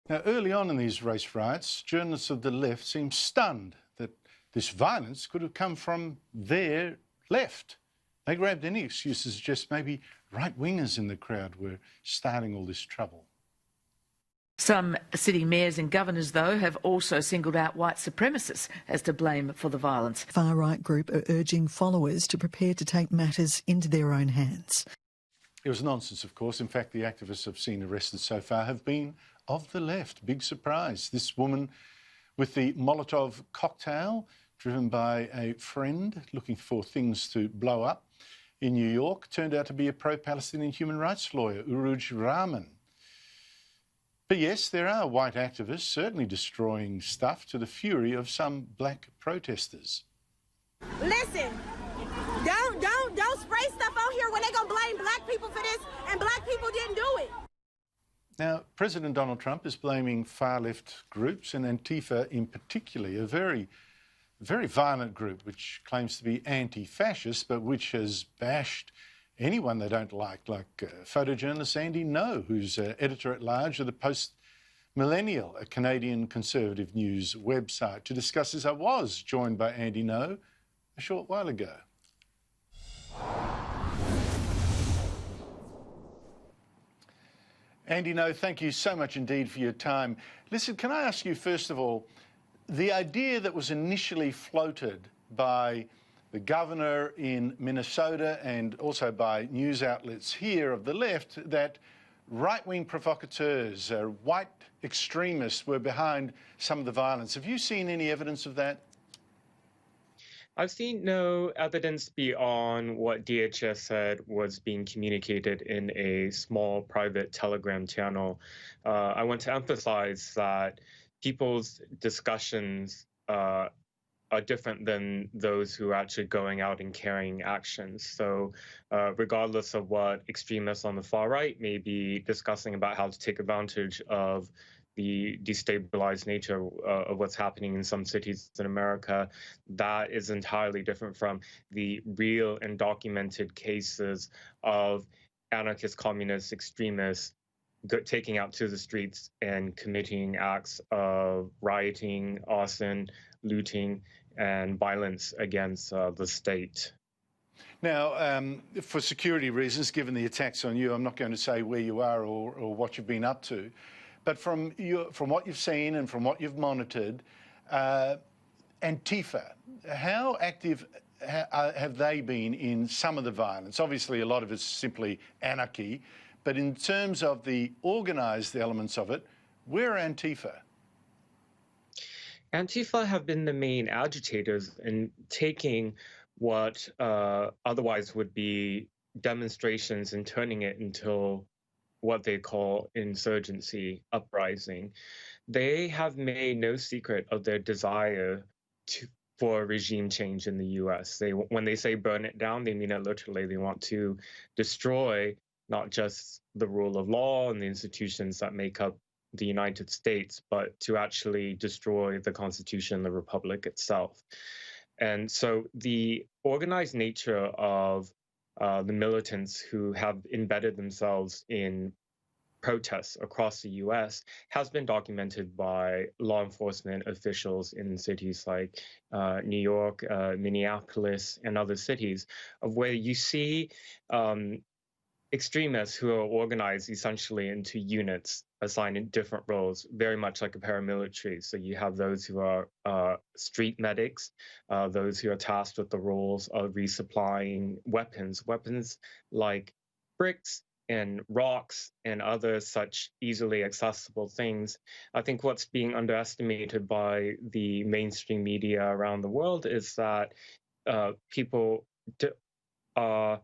Now, early on in these race riots, journalists of the left seemed stunned that this violence could have come from their left. They grabbed any excuse to suggest maybe right-wingers in the crowd were starting all this trouble. Some city mayors and governors, though, have also singled out white supremacists as to blame for the violence. Far-right group are urging followers to prepare to take matters into their own hands. It was nonsense, of course. In fact, the activists I've seen arrested so far have been of the left. Big surprise. This woman with the Molotov cocktail, driven by a friend looking for things to blow up in New York, turned out to be a pro-Palestinian human rights lawyer, Uruj Rahman. But yes, there are white activists certainly destroying stuff to the fury of some black protesters. Listen, don't spray stuff out here when they're going to blame black people for this, and black people didn't do it. Now, President Donald Trump is blaming far-left groups, and Antifa in particular, a very violent group which claims to be anti-fascist, but which has bashed anyone they don't like photojournalist Andy Ngo, who's editor-at-large of the Post-Millennial, a Canadian conservative news website. To discuss this, I was joined by Andy Ngo a short while ago. Andy Ngo, thank you so much indeed for your time. Listen, can I ask you, first of all, the idea that was initially floated by the governor in Minnesota and also by news outlets here of the left that right-wing provocateurs, white extremists were behind some of the violence. Have you seen any evidence of that? I've seen no evidence beyond what DHS said was being communicated in a small private Telegram channel. I want to emphasize that people's discussions are different than those who are actually going out and carrying actions. So regardless of what extremists on the far right may be discussing about how to take advantage of the destabilized nature of what's happening in some cities in America, that is entirely different from the real and documented cases of anarchist, communist, extremists taking out to the streets and committing acts of rioting, arson, looting, and violence against the state. Now, for security reasons, given the attacks on you, I'm not going to say where you are or what you've been up to. But from what you've seen and from what you've monitored, Antifa, how active have they been in some of the violence? Obviously, a lot of it's simply anarchy. But in terms of the organised elements of it, where are Antifa? Antifa have been the main agitators in taking what otherwise would be demonstrations and turning it into what they call insurgency, uprising. They have made no secret of their desire for regime change in the U.S. When they say burn it down, they mean it literally. They want to destroy not just the rule of law and the institutions that make up the United States, but to actually destroy the Constitution, the Republic itself. And so the organized nature of the militants who have embedded themselves in protests across the U.S. has been documented by law enforcement officials in cities like New York, Minneapolis, and other cities, of where you see extremists who are organized essentially into units assigned in different roles, very much like a paramilitary. So you have those who are street medics, those who are tasked with the roles of resupplying weapons like bricks and rocks and other such easily accessible things. I think what's being underestimated by the mainstream media around the world is that people are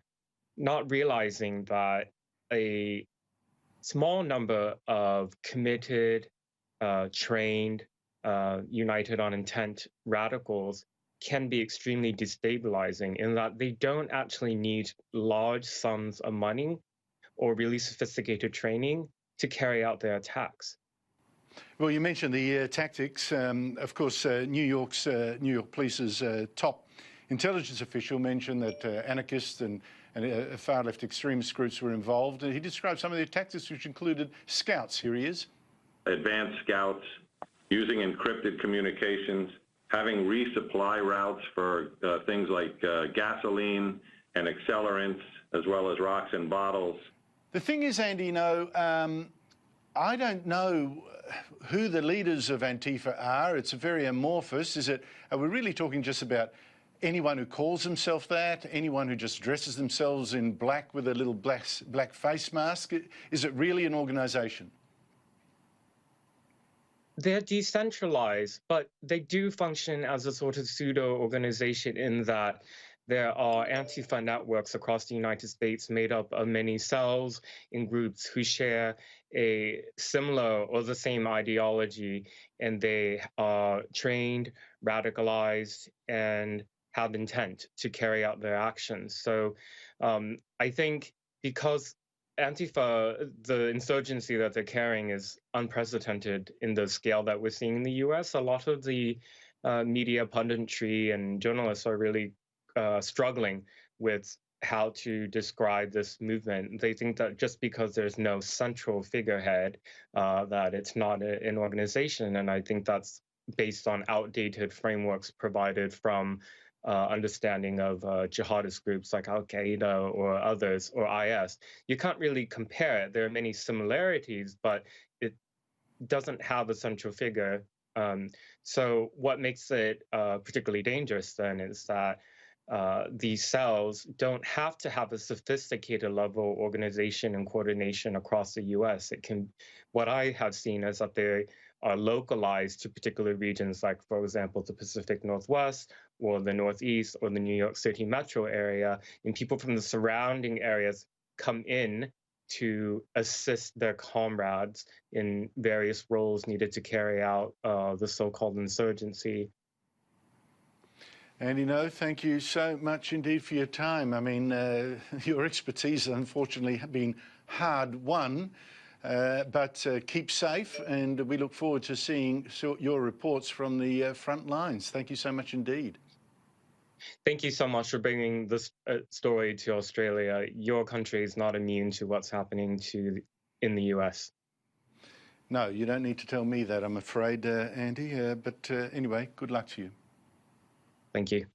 not realizing that a small number of committed, trained, united on intent radicals can be extremely destabilizing in that they don't actually need large sums of money or really sophisticated training to carry out their attacks. Well, you mentioned the tactics. Of course, New York Police's top intelligence official mentioned that anarchists and far-left extremist groups were involved. And he described some of their tactics, which included scouts. Here he is. advanced scouts, using encrypted communications, having resupply routes for things like gasoline and accelerants, as well as rocks and bottles. The thing is, Andy, I don't know who the leaders of Antifa are. It's very amorphous. Are we really talking just about anyone who calls himself that, anyone who just dresses themselves in black with a little black face mask? Is it really an organisation? They're decentralized, but they do function as a sort of pseudo-organization in that there are Antifa networks across the United States made up of many cells in groups who share a similar or the same ideology, and they are trained, radicalized, and have intent to carry out their actions. So I think because Antifa, the insurgency that they're carrying is unprecedented in the scale that we're seeing in the US, a lot of the media punditry and journalists are really struggling with how to describe this movement. They think that just because there's no central figurehead, that it's not an organization. And I think that's based on outdated frameworks provided from understanding of jihadist groups like Al-Qaeda or others, or IS. You can't really compare it. There are many similarities, but it doesn't have a central figure. So what makes it particularly dangerous then is that these cells don't have to have a sophisticated level of organization and coordination across the U.S. What I have seen is that they are localized to particular regions, like, for example, the Pacific Northwest or the Northeast or the New York City metro area, and people from the surrounding areas come in to assist their comrades in various roles needed to carry out the so-called insurgency. Andy Ngo, thank you so much indeed for your time. I mean, your expertise has unfortunately been hard-won, but keep safe, and we look forward to seeing your reports from the front lines. Thank you so much indeed. Thank you so much for bringing this story to Australia. Your country is not immune to what's happening in the US. No, you don't need to tell me that, I'm afraid, Andy. But anyway, good luck to you. Thank you.